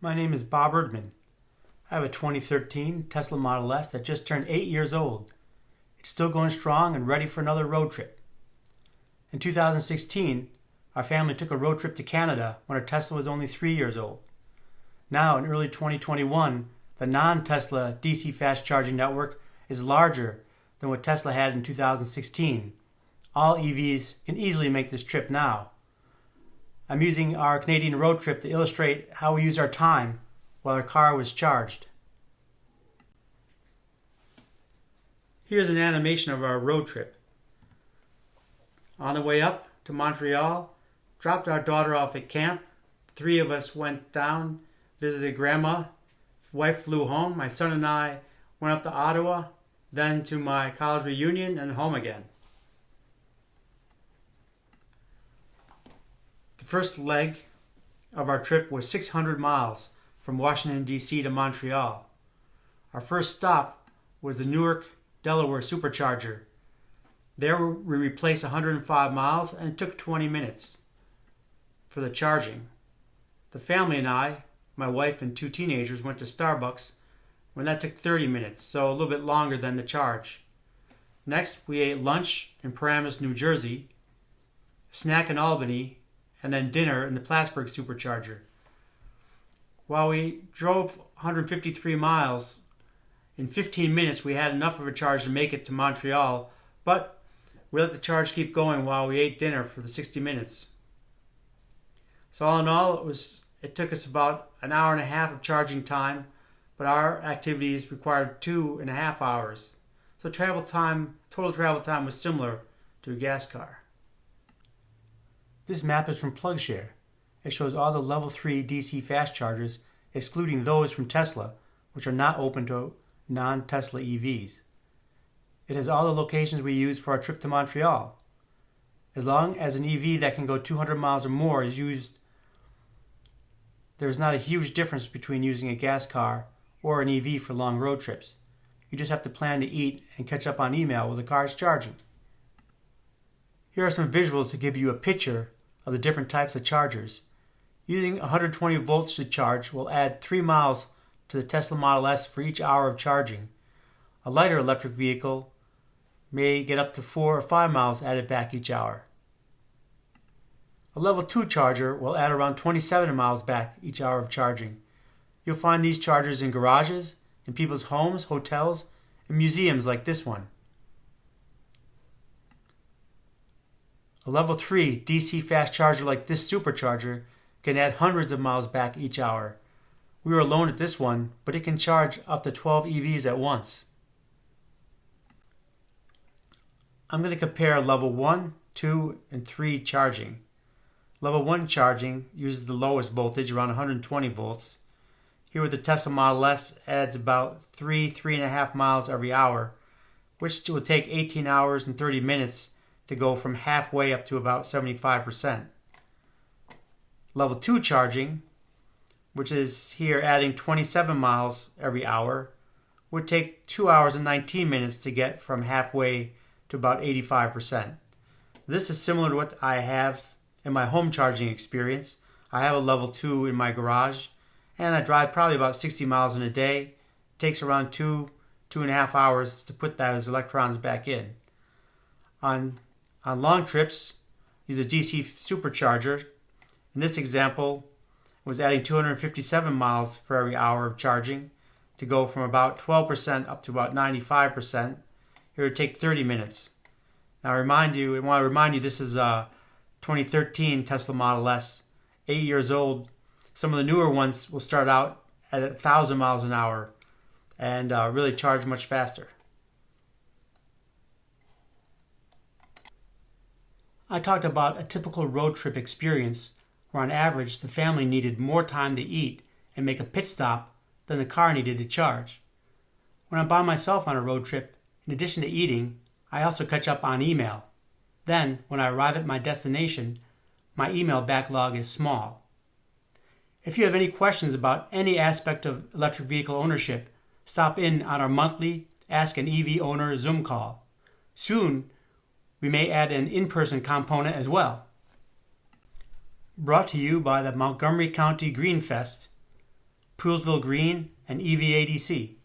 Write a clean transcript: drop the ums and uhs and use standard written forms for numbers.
My name is Bob Erdman. I have a 2013 Tesla Model S that just turned 8 years old. It's still going strong and ready for another road trip. In 2016, our family took a road trip to Canada when our Tesla was only 3 years old. Now, in early 2021, the non-Tesla DC fast charging network is larger than what Tesla had in 2016. All EVs can easily make this trip now. I'm using our Canadian road trip to illustrate how we used our time while our car was charged. Here's an animation of our road trip. On the way up to Montreal, dropped our daughter off at camp. Three of us went down, visited Grandma. Wife flew home. My son and I went up to Ottawa, then to my college reunion and home again. The first leg of our trip was 600 miles from Washington, D.C. to Montreal. Our first stop was the Newark, Delaware Supercharger. There we replaced 105 miles and it took 20 minutes for the charging. The family and I, my wife and two teenagers, went to Starbucks when that took 30 minutes, so a little bit longer than the charge. Next, we ate lunch in Paramus, New Jersey, a snack in Albany, and then dinner in the Plattsburgh Supercharger. While we drove 153 miles, in 15 minutes we had enough of a charge to make it to Montreal, but we let the charge keep going while we ate dinner for the 60 minutes. So all in all, it took us about an hour and a half of charging time, but our activities required 2.5 hours. So total travel time was similar to a gas car. This map is from PlugShare. It shows all the level 3 DC fast chargers, excluding those from Tesla, which are not open to non-Tesla EVs. It has all the locations we used for our trip to Montreal. As long as an EV that can go 200 miles or more is used, there is not a huge difference between using a gas car or an EV for long road trips. You just have to plan to eat and catch up on email while the car is charging. Here are some visuals to give you a picture of the different types of chargers. Using 120 volts to charge will add 3 miles to the Tesla Model S for each hour of charging. A lighter electric vehicle may get up to 4 or 5 miles added back each hour. A level 2 charger will add around 27 miles back each hour of charging. You'll find these chargers in garages, in people's homes, hotels, and museums like this one. A level 3 DC fast charger like this Supercharger can add hundreds of miles back each hour. We were alone at this one, but it can charge up to 12 EVs at once. I'm going to compare level 1, 2, and 3 charging. Level 1 charging uses the lowest voltage, around 120 volts. Here with the Tesla Model S adds about 3.5 miles every hour, which will take 18 hours and 30 minutes to go from halfway up to about 75%. Level 2 charging, which is here adding 27 miles every hour, would take 2 hours and 19 minutes to get from halfway to about 85%. This is similar to what I have in my home charging experience. I have a level 2 in my garage, and I drive probably about 60 miles in a day. It takes around 2.5 hours to put those electrons back in. On long trips, use a DC supercharger. In this example, it was adding 257 miles for every hour of charging to go from about 12% up to about 95%. It would take 30 minutes. Now I want to remind you this is a 2013 Tesla Model S, 8 years old. Some of the newer ones will start out at 1,000 miles an hour and really charge much faster. I talked about a typical road trip experience where on average the family needed more time to eat and make a pit stop than the car needed to charge. When I'm by myself on a road trip, in addition to eating, I also catch up on email. Then, when I arrive at my destination, my email backlog is small. If you have any questions about any aspect of electric vehicle ownership, stop in on our monthly Ask an EV Owner Zoom call. Soon, we may add an in-person component as well. Brought to you by the Montgomery County Green Fest, Poolsville Green, and EVADC.